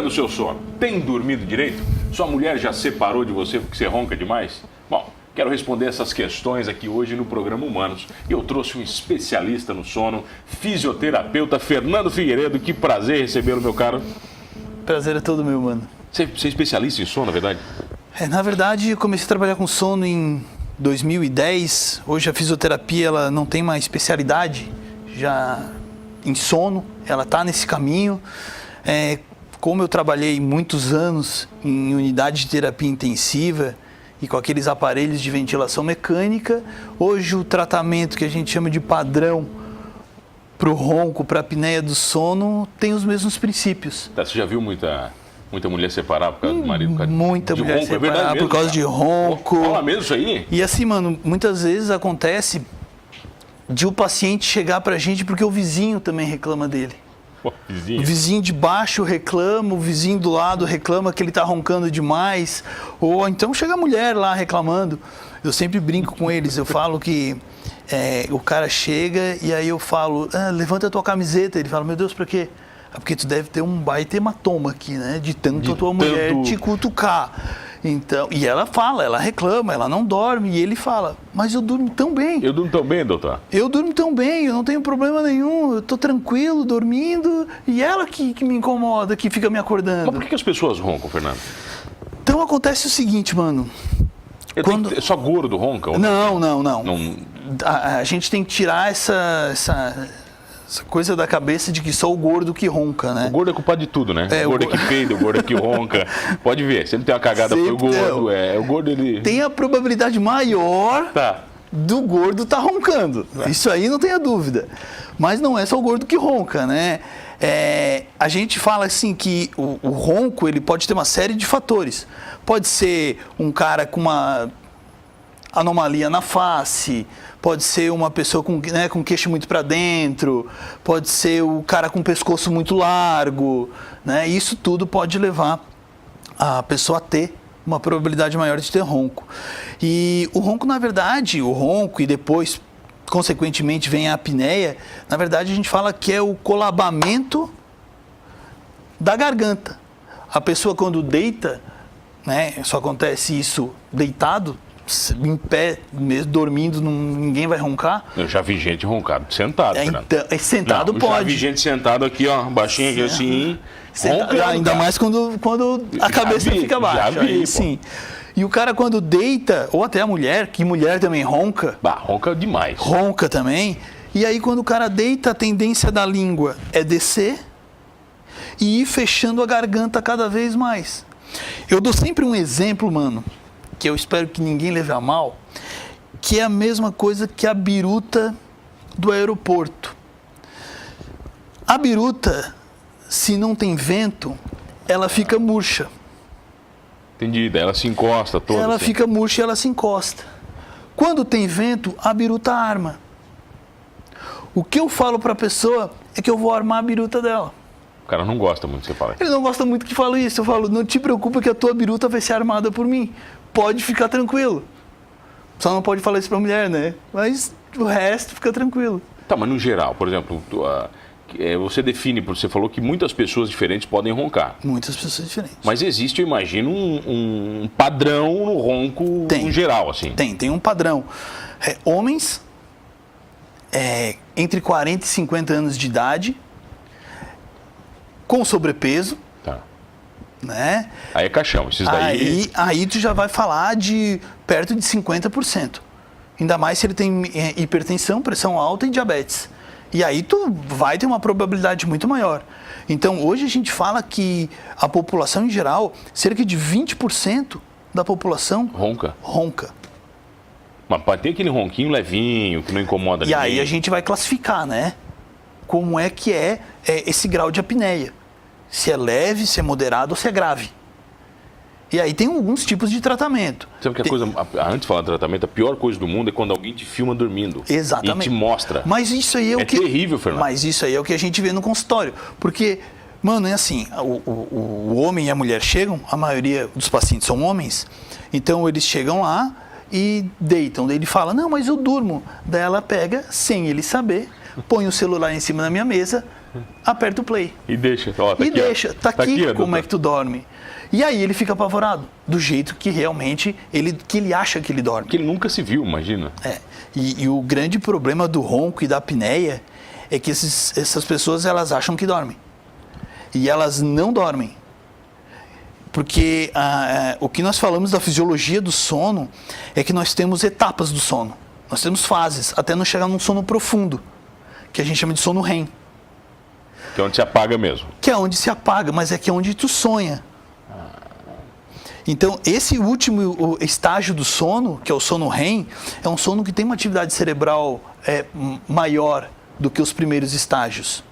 pegando o seu sono? Tem dormido direito? Sua mulher já separou de você porque você ronca demais? Bom, quero responder essas questões aqui hoje no programa Humanos. Eu trouxe um especialista no sono, fisioterapeuta Fernando Figueiredo. Que prazer recebê-lo, meu caro. Prazer é todo meu, mano. Você é especialista em sono, na verdade? Na verdade, eu comecei a trabalhar com sono em 2010. Hoje a fisioterapia ela não tem uma especialidade já em sono, ela está nesse caminho. Como eu trabalhei muitos anos em unidade de terapia intensiva e com aqueles aparelhos de ventilação mecânica, hoje o tratamento que a gente chama de padrão para o ronco, para a apneia do sono, tem os mesmos princípios. Você já viu muita mulher separar por causa do marido? Muita mulher ronco, separar por causa de ronco. Fala mesmo isso aí? E assim, mano, muitas vezes acontece de o paciente chegar pra gente porque o vizinho também reclama dele. Pô, vizinho. O vizinho de baixo reclama, o vizinho do lado reclama que ele tá roncando demais. Ou então chega a mulher lá reclamando. Eu sempre brinco com eles, eu falo que o cara chega e aí eu falo, levanta a tua camiseta. Ele fala, meu Deus, pra quê? Porque tu deve ter um baita hematoma aqui, né? De tanto a tua mulher te cutucar. Então, e ela fala, ela reclama, ela não dorme. E ele fala, mas eu durmo tão bem. Eu durmo tão bem, doutor? Eu durmo tão bem, eu não tenho problema nenhum. Eu tô tranquilo, dormindo. E ela que me incomoda, que fica me acordando. Mas por que as pessoas roncam, Fernando? Então acontece o seguinte, mano. É só gordo ronca? Não. A gente tem que tirar essa coisa da cabeça de que só o gordo que ronca, né? O gordo é culpado de tudo, né? O gordo é que peida, o gordo é que ronca. Pode ver, sempre tem uma cagada, foi o gordo. O gordo, ele... Tem a probabilidade maior do gordo tá roncando. Isso aí não tenha dúvida. Mas não é só o gordo que ronca, né? A gente fala assim que o ronco ele pode ter uma série de fatores. Pode ser um cara com uma anomalia na face, pode ser uma pessoa com queixo muito para dentro, pode ser o cara com o pescoço muito largo, né? Isso tudo pode levar a pessoa a ter uma probabilidade maior de ter ronco. E o ronco, na verdade, e depois, consequentemente, vem a apneia, na verdade a gente fala que é o colabamento da garganta. A pessoa quando deita, né, só acontece isso deitado, em pé, mesmo dormindo, ninguém vai roncar. Eu já vi gente roncado sentado, Fernando. Então, sentado pode. Já vi gente sentado aqui, ó, baixinho aqui assim, roncando. Ainda mais quando a cabeça fica baixa. Aí, sim. E o cara quando deita, ou até a mulher, que mulher também ronca. Ronca demais. Ronca também. E aí quando o cara deita, a tendência da língua é descer e ir fechando a garganta cada vez mais. Eu dou sempre um exemplo, mano, que eu espero que ninguém leve a mal, que é a mesma coisa que a biruta do aeroporto. A biruta, se não tem vento, ela fica murcha. Entendi, ela se encosta toda. Ela assim. fica murcha e ela se encosta. Quando tem vento, a biruta arma. O que eu falo para a pessoa é que eu vou armar a biruta dela. O cara não gosta muito que você fala. Ele não gosta muito que falo isso. Eu falo, não te preocupa que a tua biruta vai ser armada por mim. Pode ficar tranquilo. Só não pode falar isso pra mulher, né? Mas o resto fica tranquilo. Tá, mas no geral, por exemplo, você define, porque você falou que muitas pessoas diferentes podem roncar. Muitas pessoas diferentes. Mas existe, eu imagino, um padrão no ronco no geral, assim. Tem um padrão. Homens entre 40 e 50 anos de idade, com sobrepeso. Tá. Né? Aí é caixão, esses daí... Aí tu já vai falar de perto de 50%. Ainda mais se ele tem hipertensão, pressão alta e diabetes. E aí tu vai ter uma probabilidade muito maior. Então, hoje a gente fala que a população em geral, cerca de 20% da população... Ronca. Mas pode ter aquele ronquinho levinho, que não incomoda ninguém. E aí a gente vai classificar, né? Como é que é esse grau de apneia. Se é leve, se é moderado ou se é grave. E aí tem alguns tipos de tratamento. Sabe que antes de falar de tratamento, a pior coisa do mundo é quando alguém te filma dormindo. Exatamente. E te mostra. Mas isso aí é terrível, Fernando. Mas isso aí é o que a gente vê no consultório. Porque, mano, é assim, o homem e a mulher chegam, a maioria dos pacientes são homens, então eles chegam lá e deitam. Daí ele fala, não, mas eu durmo. Daí ela pega, sem ele saber, põe o celular em cima da minha mesa, aperta o play. E deixa. Ó, tá e aqui, deixa. Tá aqui ó, como é que tu dorme. E aí ele fica apavorado, do jeito que realmente ele acha que ele dorme. Que ele nunca se viu, imagina. E o grande problema do ronco e da apneia é que essas pessoas, elas acham que dormem. E elas não dormem. Porque o que nós falamos da fisiologia do sono é que nós temos etapas do sono. Nós temos fases, até não chegar num sono profundo, que a gente chama de sono REM. Que é onde se apaga mesmo. Que é onde se apaga, mas é que é onde tu sonha. Então, esse último estágio do sono, que é o sono REM, é um sono que tem uma atividade cerebral maior do que os primeiros estágios.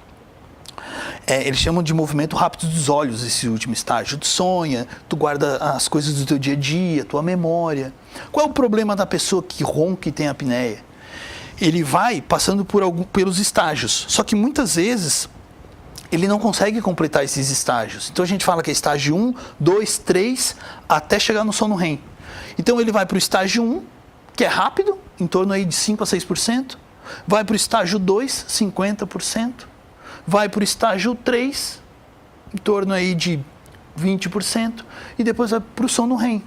Eles chamam de movimento rápido dos olhos, esse último estágio. Tu sonha, tu guarda as coisas do teu dia a dia, tua memória. Qual é o problema da pessoa que ronca e tem apneia? Ele vai passando pelos estágios, só que muitas vezes ele não consegue completar esses estágios. Então a gente fala que é estágio 1, 2, 3, até chegar no sono REM. Então ele vai para o estágio 1, que é rápido, em torno aí de 5 a 6%. Vai para o estágio 2, 50%. Vai para o estágio 3, em torno aí de 20%. E depois vai para o sono REM.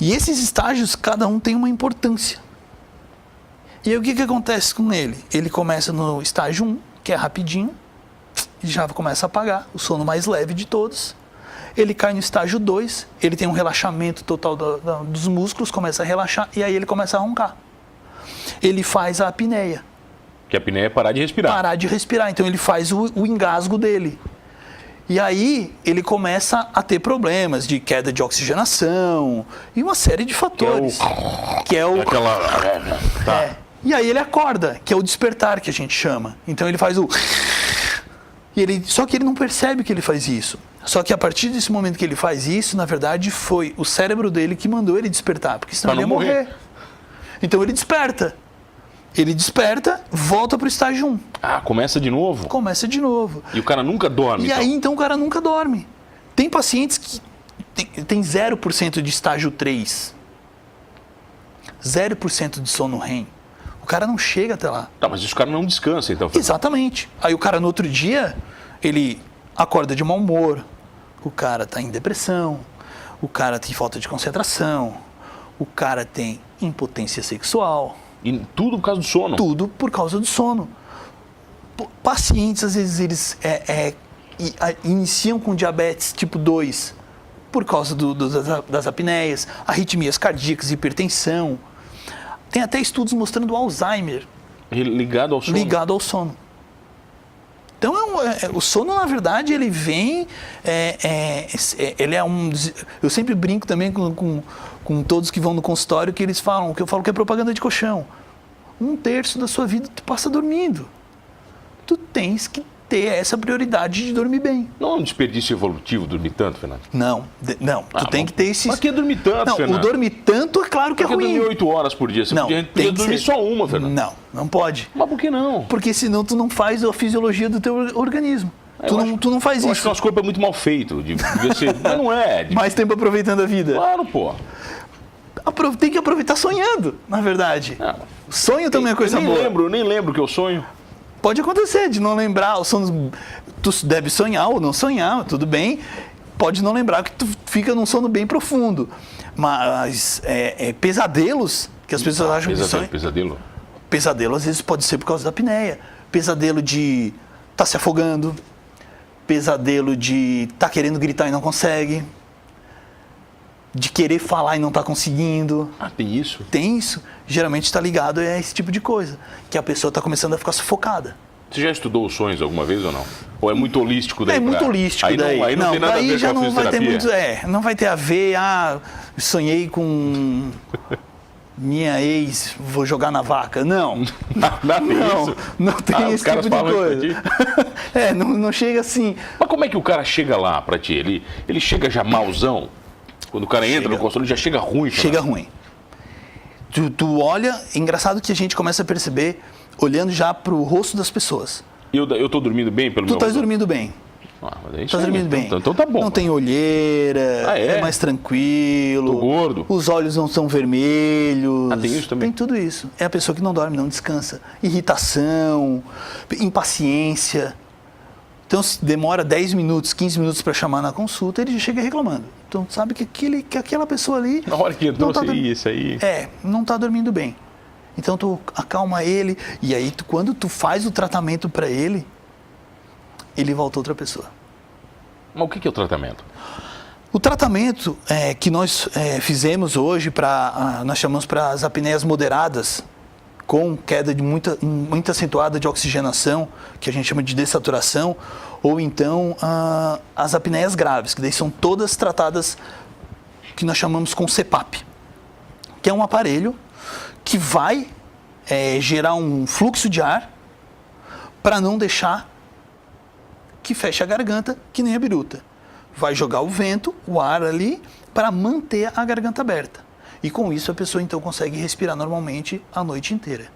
E esses estágios, cada um tem uma importância. E aí o que acontece com ele? Ele começa no estágio 1, que é rapidinho, e já começa a apagar, o sono mais leve de todos. Ele cai no estágio 2, ele tem um relaxamento total dos músculos, começa a relaxar, e aí ele começa a roncar. Ele faz a apneia. Que a apneia é parar de respirar. Parar de respirar, então ele faz o engasgo dele. E aí ele começa a ter problemas de queda de oxigenação e uma série de fatores. E aí ele acorda, que é o despertar que a gente chama. Então ele faz só que ele não percebe que ele faz isso. Só que a partir desse momento que ele faz isso, na verdade foi o cérebro dele que mandou ele despertar, porque senão ele ia morrer. Então ele desperta. Ele desperta, volta para o estágio 1. Começa de novo? Começa de novo. E o cara nunca dorme? E aí, então, o cara nunca dorme. Tem pacientes que tem 0% de estágio 3. 0% de sono REM. O cara não chega até lá. Tá, mas isso o cara não descansa, então. Exatamente. Aí o cara, no outro dia, ele acorda de mau humor. O cara está em depressão. O cara tem falta de concentração. O cara tem impotência sexual. E tudo por causa do sono? Tudo por causa do sono. Pacientes, às vezes, eles iniciam com diabetes tipo 2 por causa das apneias, arritmias cardíacas, hipertensão. Tem até estudos mostrando o Alzheimer. Ligado ao sono? Ligado ao sono. Então, o sono, na verdade, ele vem... ele é um... Eu sempre brinco também com todos que vão no consultório, que eles falam, que eu falo que é propaganda de colchão. 1/3 da sua vida tu passa dormindo. Tu tens que ter essa prioridade de dormir bem. Não é um desperdício evolutivo dormir tanto, Fernando? Não. Tu tem que ter esse... Mas que é dormir tanto, não, Fernando? O dormir tanto é claro que é ruim. Porque dormir 8 horas por dia. Você podia dormir só uma, Fernando. Não pode. Mas por que não? Porque senão tu não faz a fisiologia do teu organismo. Tu não faz isso. Eu acho que o nosso corpo é muito mal feito. Mas não é. Mais tempo aproveitando a vida. Claro, pô. Tem que aproveitar sonhando, na verdade. Sonho também é coisa boa. Eu nem lembro que eu sonho. Pode acontecer de não lembrar. Os sonhos, tu deve sonhar ou não sonhar, tudo bem. Pode não lembrar que tu fica num sono bem profundo. Mas pesadelos, que as pessoas acham que sonham. Pesadelo? Pesadelo às vezes pode ser por causa da apneia. Pesadelo de estar se afogando. Pesadelo de estar querendo gritar e não consegue. De querer falar e não estar conseguindo. Tem isso? Tem isso. Geralmente está ligado a esse tipo de coisa. Que a pessoa está começando a ficar sufocada. Você já estudou os sonhos alguma vez ou não? Ou é muito holístico daí? É muito holístico daí. Aí não tem nada a ver já com a não vai ter fisioterapia. muito. Não vai ter a ver, sonhei com minha ex, vou jogar na vaca. Não. Não tem esse tipo de coisa. Não chega assim. Mas como é que o cara chega lá pra ti? Ele chega já mauzão? Quando o cara entra no consultório, já chega ruim. Chega ruim. Tu olha, é engraçado que a gente começa a perceber, olhando já pro rosto das pessoas. Eu tô dormindo bem pelo meu... Tu estás dormindo bem. Tá dormindo bem. Então tá bom. Não tem olheira, é mais tranquilo. Tô gordo. Os olhos não são vermelhos. Tem isso também? Tem tudo isso. É a pessoa que não dorme, não descansa. Irritação, impaciência. Então, se demora 10 minutos, 15 minutos para chamar na consulta, ele já chega reclamando. Então, sabe que aquela pessoa ali... Na hora que entrou, isso aí... não está dormindo bem. Então, tu acalma ele, e aí, quando tu faz o tratamento para ele volta outra pessoa. Mas o que é o tratamento? O tratamento que nós fizemos hoje, nós chamamos para as apneias moderadas, com queda de muito acentuada de oxigenação, que a gente chama de dessaturação, ou então as apneias graves, que daí são todas tratadas, que nós chamamos com CPAP, que é um aparelho que vai gerar um fluxo de ar para não deixar que feche a garganta, que nem a biruta. Vai jogar o vento, o ar ali, para manter a garganta aberta. E com isso a pessoa então consegue respirar normalmente a noite inteira.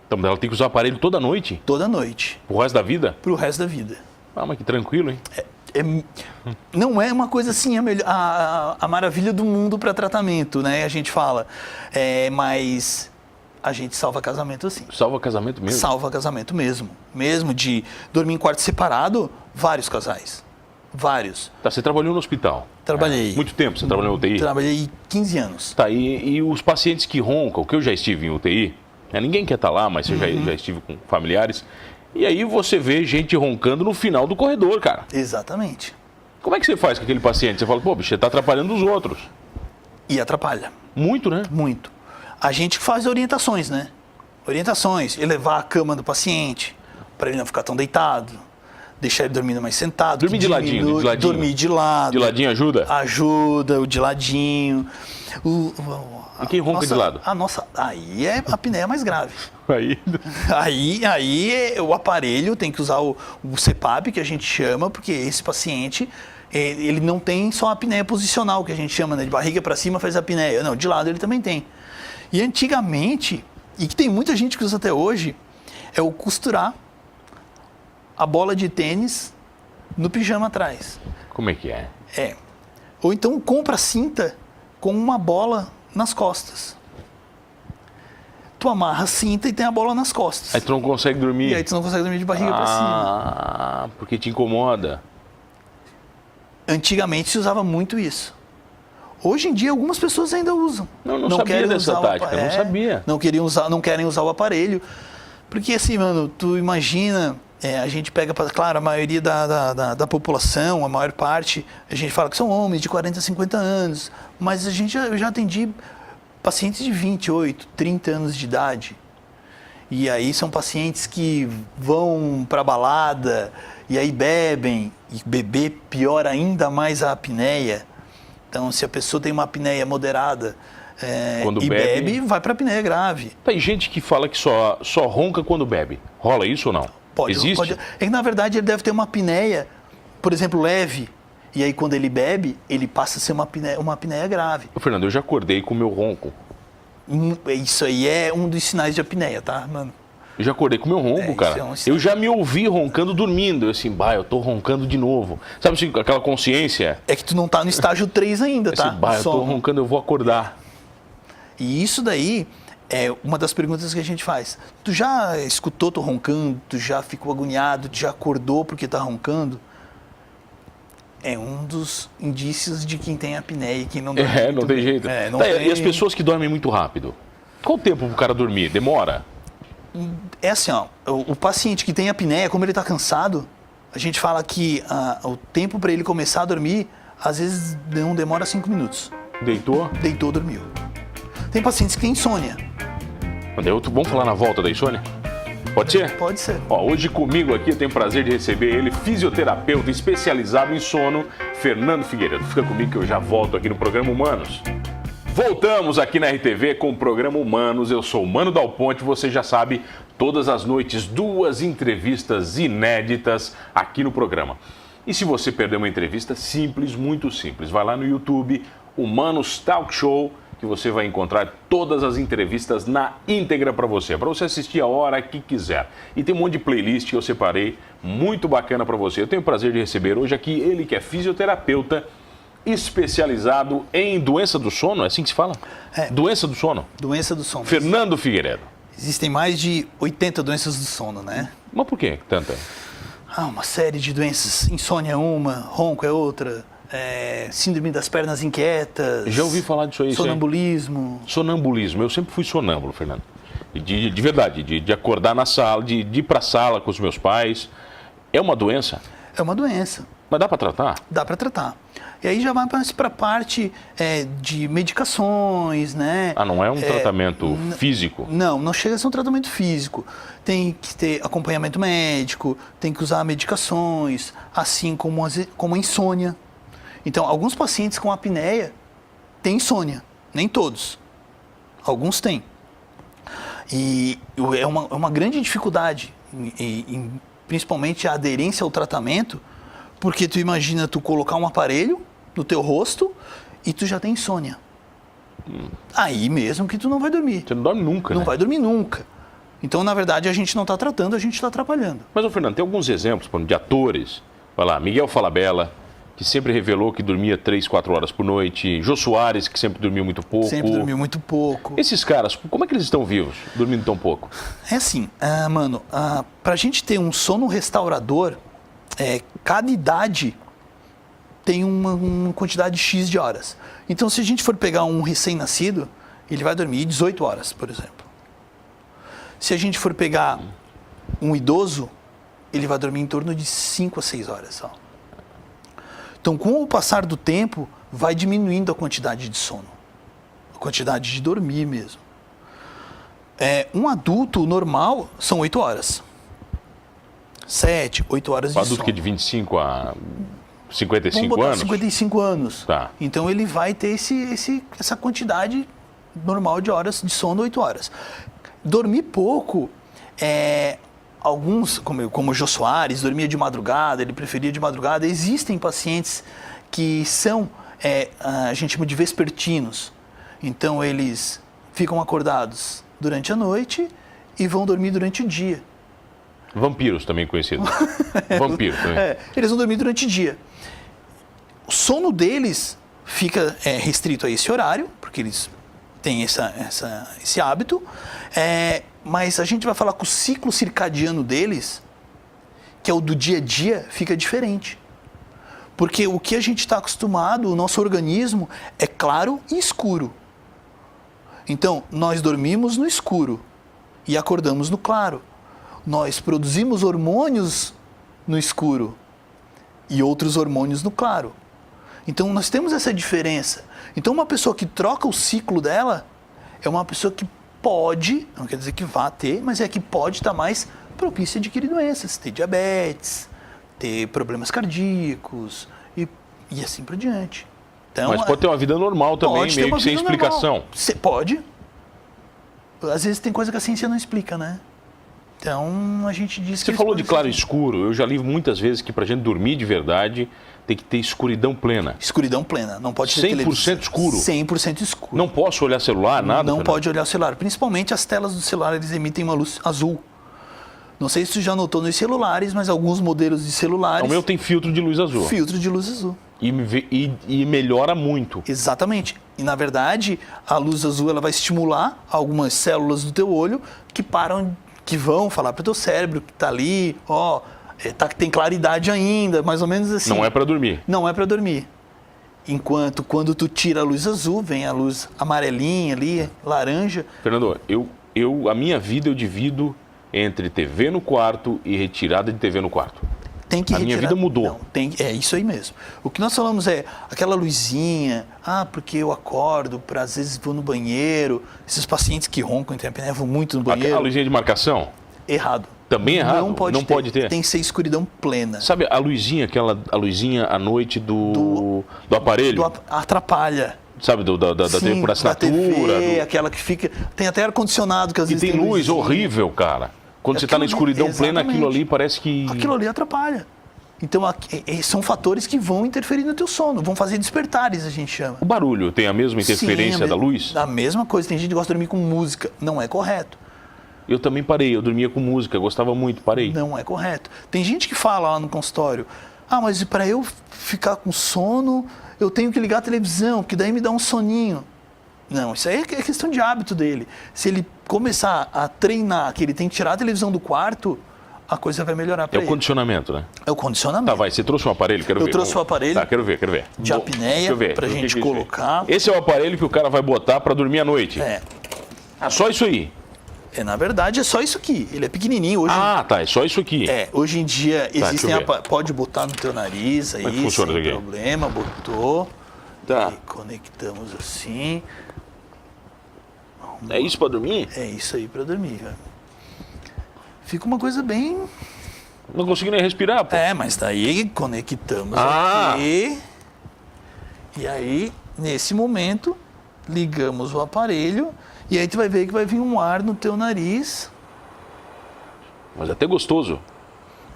Então ela tem que usar o aparelho toda noite? Toda noite. Pro resto da vida? Pro resto da vida. Ah, mas que tranquilo, hein? Não é uma coisa assim a maravilha do mundo para tratamento, né? A gente fala. Mas a gente salva casamento assim. Salva casamento mesmo? Salva casamento mesmo. Mesmo de dormir em quarto separado, vários casais. Vários. Tá, você trabalhou no hospital? Trabalhei. Muito tempo você trabalhou em UTI? Trabalhei 15 anos. Tá, e os pacientes que roncam, que eu já estive em UTI, ninguém quer estar lá, mas eu já estive com familiares, e aí você vê gente roncando no final do corredor, cara. Exatamente. Como é que você faz com aquele paciente? Você fala, pô, bicho, você tá atrapalhando os outros. E atrapalha. Muito, né? Muito. A gente faz orientações, né? Orientações, elevar a cama do paciente, para ele não ficar tão deitado, deixar ele dormindo mais sentado. Dormir de ladinho. Dormir de lado. De ladinho ajuda? Ajuda, o de ladinho. E quem ronca de lado? Aí é a apneia mais grave. Aí O aparelho tem que usar o CPAP, que a gente chama, porque esse paciente, ele não tem só a apneia posicional, que a gente chama, né? De barriga para cima faz a apneia. Não, de lado ele também tem. E antigamente, e que tem muita gente que usa até hoje, é o costurar a bola de tênis no pijama atrás. Como é que é? Ou então compra cinta com uma bola nas costas. Tu amarra a cinta e tem a bola nas costas. Aí tu não consegue dormir. E aí tu não consegue dormir de barriga para cima. Porque te incomoda. Antigamente se usava muito isso. Hoje em dia algumas pessoas ainda usam. Não sabia dessa tática, não sabia. Não querem usar o aparelho. Porque assim, mano, tu imagina, a gente pega, claro, a maioria da população, a maior parte, a gente fala que são homens de 40, 50 anos, mas eu já atendi pacientes de 28, 30 anos de idade. E aí são pacientes que vão para balada, e aí bebem, e beber piora ainda mais a apneia. Então, se a pessoa tem uma apneia moderada e bebe, vai para apneia grave. Tem gente que fala que só ronca quando bebe. Rola isso ou não? Existe? É que, na verdade, ele deve ter uma apneia, por exemplo, leve. E aí, quando ele bebe, ele passa a ser uma apneia grave. Fernando, eu já acordei com o meu ronco. Isso aí é um dos sinais de apneia, tá, mano? Eu já acordei com o meu ronco, cara. Eu já me ouvi roncando dormindo. Eu assim, eu tô roncando de novo. Sabe assim, aquela consciência? É que tu não tá no estágio 3 ainda, tá? Eu tô roncando, eu vou acordar. E isso daí é uma das perguntas que a gente faz. Tu já escutou tu roncando? Tu já ficou agoniado? Tu já acordou porque tá roncando? É um dos indícios de quem tem apneia e quem não dorme. Não tem jeito. E as pessoas que dormem muito rápido? Qual o tempo pro cara dormir? Demora? É assim, ó, o paciente que tem apneia, como ele está cansado, a gente fala que o tempo para ele começar a dormir, às vezes não demora 5 minutos. Deitou? Deitou, dormiu. Tem pacientes que têm insônia. Vamos falar na volta da insônia? Pode ser? Pode ser. Hoje comigo aqui eu tenho o prazer de receber ele, fisioterapeuta especializado em sono, Fernando Figueiredo. Fica comigo que eu já volto aqui no programa Humanos. Voltamos aqui na RTV com o programa Humanos. Eu sou o Mano Dal Ponte, você já sabe, todas as noites 2 entrevistas inéditas aqui no programa. E se você perdeu uma entrevista, simples, muito simples, vai lá no YouTube, Humanos Talk Show, que você vai encontrar todas as entrevistas na íntegra para você assistir a hora que quiser. E tem um monte de playlist que eu separei, muito bacana para você. Eu tenho o prazer de receber hoje aqui ele que é fisioterapeuta, especializado em doença do sono, é assim que se fala? Doença do sono? Doença do sono. Fernando Figueiredo. Existem mais de 80 doenças do sono, né? Mas por que tanta? uma série de doenças. Insônia é uma, ronco é outra, síndrome das pernas inquietas. Já ouvi falar disso aí. Sonambulismo. Sonambulismo. Eu sempre fui sonâmbulo, Fernando. De verdade, de acordar na sala, de ir para a sala com os meus pais. É uma doença? É uma doença. Mas dá para tratar? Dá para tratar. E aí já vai para a parte de medicações, né? Não é um tratamento físico? Não chega a ser um tratamento físico. Tem que ter acompanhamento médico, tem que usar medicações, assim como a insônia. Então, alguns pacientes com apneia têm insônia, nem todos. Alguns têm. E é uma grande dificuldade, principalmente a aderência ao tratamento, porque tu imagina tu colocar um aparelho no teu rosto e tu já tem insônia. Aí mesmo que tu não vai dormir. Você não dorme nunca, Não né? vai dormir nunca. Então, na verdade, a gente não está tratando, a gente está atrapalhando. Mas, Fernando, tem alguns exemplos, por exemplo, de atores. Vai lá, Miguel Falabella, que sempre revelou que dormia 3, 4 horas por noite. Jô Soares, que sempre dormiu muito pouco. Sempre dormiu muito pouco. Esses caras, como é que eles estão vivos, dormindo tão pouco? É assim, mano, pra gente ter um sono restaurador, cada idade tem uma quantidade X de horas. Então, se a gente for pegar um recém-nascido, ele vai dormir 18 horas, por exemplo. Se a gente for pegar um idoso, ele vai dormir em torno de 5 a 6 horas só. Então, com o passar do tempo, vai diminuindo a quantidade de sono, a quantidade de dormir mesmo. Um adulto normal são 8 horas. 7, 8 horas de sono. Um adulto que é de 25 a 55 Vamos botar anos? 55 anos. Tá. Então ele vai ter essa quantidade normal de horas de sono, 8 horas. Dormir pouco, alguns, como o Jô Soares, dormia de madrugada, ele preferia de madrugada. Existem pacientes que são, a gente chama de vespertinos. Então eles ficam acordados durante a noite e vão dormir durante o dia. Vampiros, também conhecidos. Vampiro também. Eles vão dormir durante o dia. O sono deles fica restrito a esse horário, porque eles têm esse hábito, mas a gente vai falar que o ciclo circadiano deles, que é o do dia a dia, fica diferente. Porque o que a gente está acostumado, o nosso organismo, é claro e escuro. Então, nós dormimos no escuro e acordamos no claro. Nós produzimos hormônios no escuro e outros hormônios no claro. Então, nós temos essa diferença. Então, uma pessoa que troca o ciclo dela é uma pessoa que pode, não quer dizer que vá ter, mas é que pode estar mais propícia a adquirir doenças, ter diabetes, ter problemas cardíacos e assim por diante. Então, mas pode ter uma vida normal também, meio que sem explicação. Pode. Às vezes tem coisa que a ciência não explica, né? Então, a gente diz que... Você falou de claro e escuro. Eu já li muitas vezes que pra gente dormir de verdade tem que ter escuridão plena. Escuridão plena. Não pode ter 100% escuro. 100% escuro. Não posso olhar celular, nada? Não pode olhar o celular. Principalmente as telas do celular, eles emitem uma luz azul. Não sei se você já notou nos celulares, mas alguns modelos de celulares... O meu tem filtro de luz azul. Filtro de luz azul. E melhora muito. Exatamente. E, na verdade, a luz azul ela vai estimular algumas células do teu olho que vão falar para o teu cérebro que está ali, tem claridade ainda, mais ou menos assim. Não é para dormir. Não é para dormir. Enquanto, quando tu tira a luz azul, vem a luz amarelinha ali, laranja. Fernando, a minha vida eu divido entre TV no quarto e retirada de TV no quarto. Tem que retirar. Minha vida mudou. Não, é isso aí mesmo. O que nós falamos é aquela luzinha, porque eu acordo, às vezes vou no banheiro. Esses pacientes que roncam em apneia vão muito no banheiro. Aquela luzinha de marcação? Errado. Também errado? Não pode ter. Tem que ser escuridão plena. Sabe a luzinha, a luzinha à noite do aparelho? Atrapalha. Sabe, Sim, por assinatura? Da TV, aquela que fica... Tem até ar-condicionado que às vezes tem luz horrível, cara. Quando você está na escuridão plena, aquilo ali parece que... Aquilo ali atrapalha. Então, são fatores que vão interferir no teu sono, vão fazer despertares, a gente chama. O barulho tem a mesma interferência da luz? A mesma coisa. Tem gente que gosta de dormir com música. Não é correto. Eu também parei. Eu dormia com música. Gostava muito. Parei. Não é correto. Tem gente que fala lá no consultório, mas para eu ficar com sono, eu tenho que ligar a televisão, que daí me dá um soninho. Não, isso aí é questão de hábito dele. Se ele começar a treinar que ele tem que tirar a televisão do quarto, a coisa vai melhorar para É ele. o condicionamento, né? É o condicionamento. Tá, vai. Você trouxe um aparelho? Quero ver. Eu trouxe o aparelho. Tá, quero ver. De apneia, pra gente colocar. Esse é o aparelho que o cara vai botar para dormir à noite? É. Ah, só isso aí? Na verdade, é só isso aqui. Ele é pequenininho. Hoje, tá. É só isso aqui. Hoje em dia existem... deixa eu ver. Pode botar no teu nariz aí, Como é que funciona sem isso aqui? problema. Botou. Tá. E conectamos assim. É isso para dormir? É isso aí pra dormir, velho. Fica uma coisa bem... Não consigo nem respirar, pô. Mas daí conectamos Ah. aqui. E aí, nesse momento, ligamos o aparelho. E aí tu vai ver que vai vir um ar no teu nariz. Mas é até gostoso.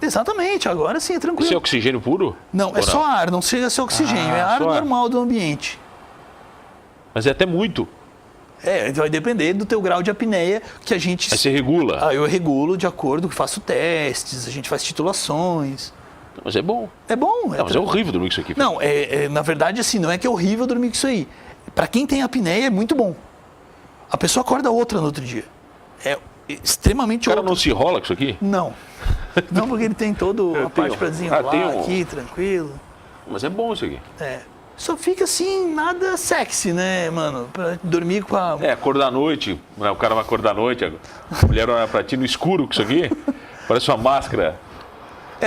Exatamente, agora sim é tranquilo. Isso é oxigênio puro? Não, é Ou só ar, não chega a ser oxigênio, é ar só ar. normal do ambiente. Mas é até muito. Vai depender do teu grau de apneia que a gente... Aí você regula. Eu regulo de acordo, faço testes, a gente faz titulações. Mas é bom. É bom. Não, mas é horrível dormir com isso aqui. Não, na verdade assim, não é que é horrível dormir com isso aí. Pra quem tem apneia é muito bom. A pessoa acorda outra no outro dia. É extremamente O cara outra. não se enrola com isso aqui? Não. Não, porque ele tem toda a parte pra desenrolar tem um- aqui, tranquilo. Mas é bom isso aqui. Só fica assim, nada sexy, né, mano? Pra dormir com a... Acordar à noite, né? O cara vai acordar à noite, a mulher olha pra ti no escuro com isso aqui, parece uma máscara.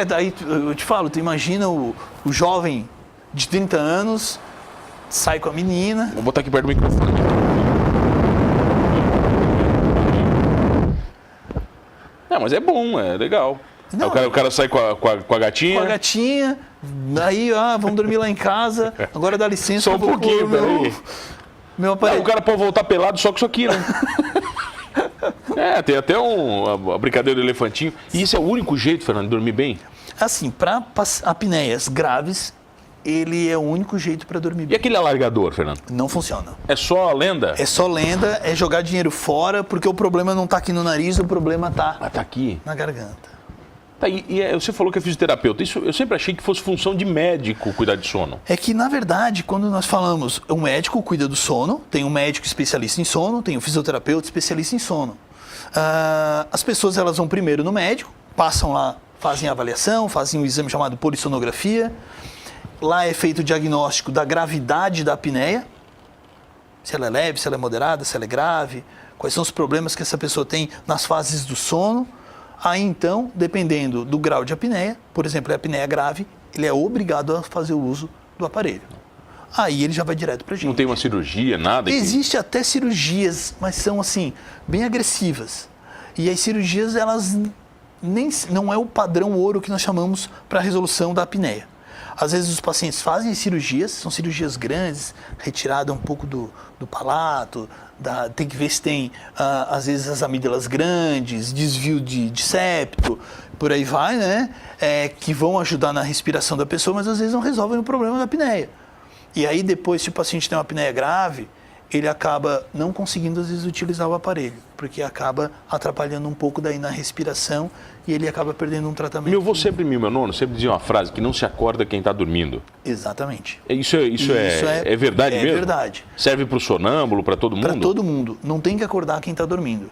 Daí eu te falo, tu imagina o jovem de 30 anos, sai com a menina... Vou botar aqui perto do microfone. Não, mas é bom, é legal. Não, O cara sai com a gatinha. Com a gatinha, aí, vamos dormir lá em casa, agora dá licença... Só um eu vou pouquinho, pôr meu peraí. Não, aparelho. o cara pode voltar pelado só com isso aqui, né? Tem até uma brincadeira do elefantinho. E isso é o único jeito, Fernando, de dormir bem? Assim, para apneias graves, ele é o único jeito para dormir E bem. aquele alargador, Fernando? Não funciona. É só lenda? É só lenda, é jogar dinheiro fora, porque o problema não tá aqui no nariz, o problema tá Ah, tá aqui. na garganta. Tá, você falou que é fisioterapeuta. Isso eu sempre achei que fosse função de médico cuidar de sono. É que, na verdade, quando nós falamos, o médico cuida do sono, tem um médico especialista em sono, tem um fisioterapeuta especialista em sono. As pessoas elas vão primeiro no médico, passam lá, fazem a avaliação, fazem um exame chamado polissonografia. Lá é feito o diagnóstico da gravidade da apneia, se ela é leve, se ela é moderada, se ela é grave, quais são os problemas que essa pessoa tem nas fases do sono. Aí então, dependendo do grau de apneia, por exemplo, a apneia grave, ele é obrigado a fazer o uso do aparelho. Aí ele já vai direto pra gente. Não tem uma cirurgia, nada? Existe até cirurgias, mas são assim, bem agressivas. E as cirurgias, elas não é o padrão ouro que nós chamamos para a resolução da apneia. Às vezes os pacientes fazem cirurgias, são cirurgias grandes, retirada um pouco do palato, tem que ver se tem, às vezes, as amígdalas grandes, desvio de septo, por aí vai, né? Que vão ajudar na respiração da pessoa, mas às vezes não resolvem o problema da apneia. E aí depois, se o paciente tem uma apneia grave, ele acaba não conseguindo, às vezes, utilizar o aparelho, porque acaba atrapalhando um pouco daí na respiração e ele acaba perdendo um tratamento. Meu avô sempre, meu nono, sempre dizia uma frase, que não se acorda quem está dormindo. Exatamente. Isso é verdade mesmo? É verdade. Serve para o sonâmbulo, para todo mundo? Para todo mundo. Não tem que acordar quem está dormindo.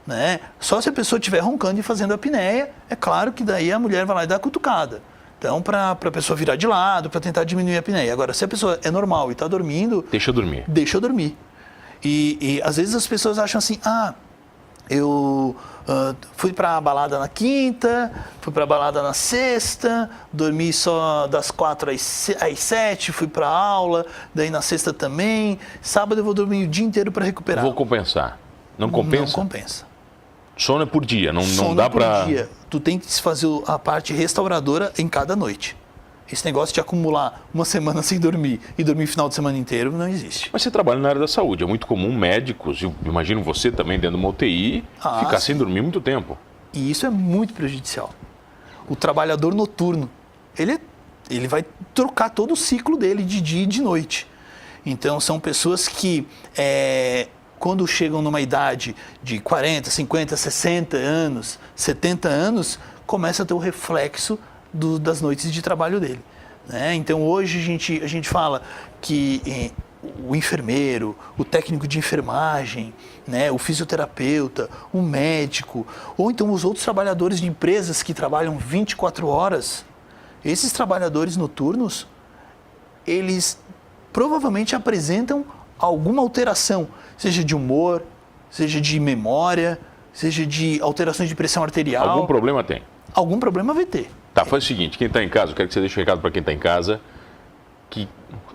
Né? Só se a pessoa estiver roncando e fazendo apneia, é claro que daí a mulher vai lá e dá a cutucada. Então, para a pessoa virar de lado, para tentar diminuir a apneia. Agora, se a pessoa é normal e está dormindo... Deixa eu dormir. Deixa eu dormir. E às vezes as pessoas acham assim, eu fui para a balada na quinta, fui para a balada na sexta, dormi só das 4 às 7, fui para a aula, daí na sexta também, sábado eu vou dormir o dia inteiro para recuperar. Vou compensar. Não compensa? Não compensa. Sono é por dia, não Sono dá por para... dia. Tu tem que fazer a parte restauradora em cada noite. Esse negócio de acumular uma semana sem dormir e dormir o final de semana inteiro não existe. Mas você trabalha na área da saúde, é muito comum médicos, eu imagino você também dentro de uma UTI, ficar sem dormir muito tempo. E isso é muito prejudicial. O trabalhador noturno, ele vai trocar todo o ciclo dele de dia e de noite. Então são pessoas que... quando chegam numa idade de 40, 50, 60 anos, 70 anos, começa a ter o reflexo das noites de trabalho dele. Né? Então hoje a gente fala que o enfermeiro, o técnico de enfermagem, né, o fisioterapeuta, o médico, ou então os outros trabalhadores de empresas que trabalham 24 horas, esses trabalhadores noturnos, eles provavelmente apresentam alguma alteração, seja de humor, seja de memória, seja de alterações de pressão arterial. Algum problema tem? Algum problema vai ter. Tá, faz o seguinte, quem está em casa, eu quero que você deixe um recado para quem está em casa,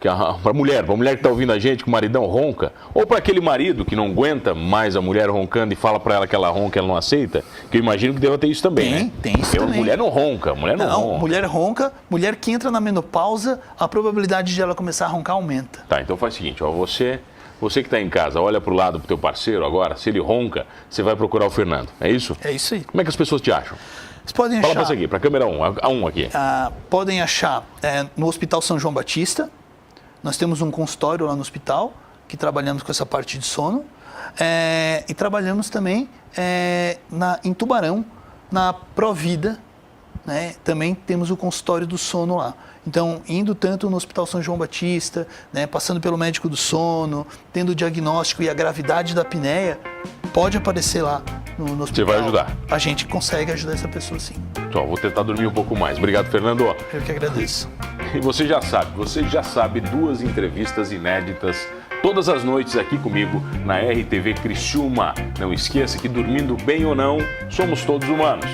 para a mulher que está ouvindo a gente, que o maridão ronca, ou para aquele marido que não aguenta mais a mulher roncando e fala para ela que ela ronca e ela não aceita, que eu imagino que deva ter isso também, né? Tem isso também. Mulher não ronca, mulher não ronca. Mulher ronca, mulher que entra na menopausa, a probabilidade de ela começar a roncar aumenta. Tá, então faz o seguinte, ó, você que está em casa, olha para o lado pro teu parceiro agora, se ele ronca, você vai procurar o Fernando, é isso? É isso aí. Como é que as pessoas te acham? Vocês podem Fala achar... para aqui, para a câmera 1, a 1 aqui. Podem achar no Hospital São João Batista. Nós temos um consultório lá no hospital, que trabalhamos com essa parte de sono. E trabalhamos também em Tubarão, na Provida, né? Também temos o consultório do sono lá. Então, indo tanto no Hospital São João Batista, né, passando pelo médico do sono, tendo o diagnóstico e a gravidade da apneia, pode aparecer lá no hospital. Você vai ajudar? A gente consegue ajudar essa pessoa, sim. Só, vou tentar dormir um pouco mais. Obrigado, Fernando. Eu que agradeço. E você já sabe, 2 entrevistas inéditas todas as noites aqui comigo na RTV Criciúma. Não esqueça que dormindo bem ou não, somos todos humanos.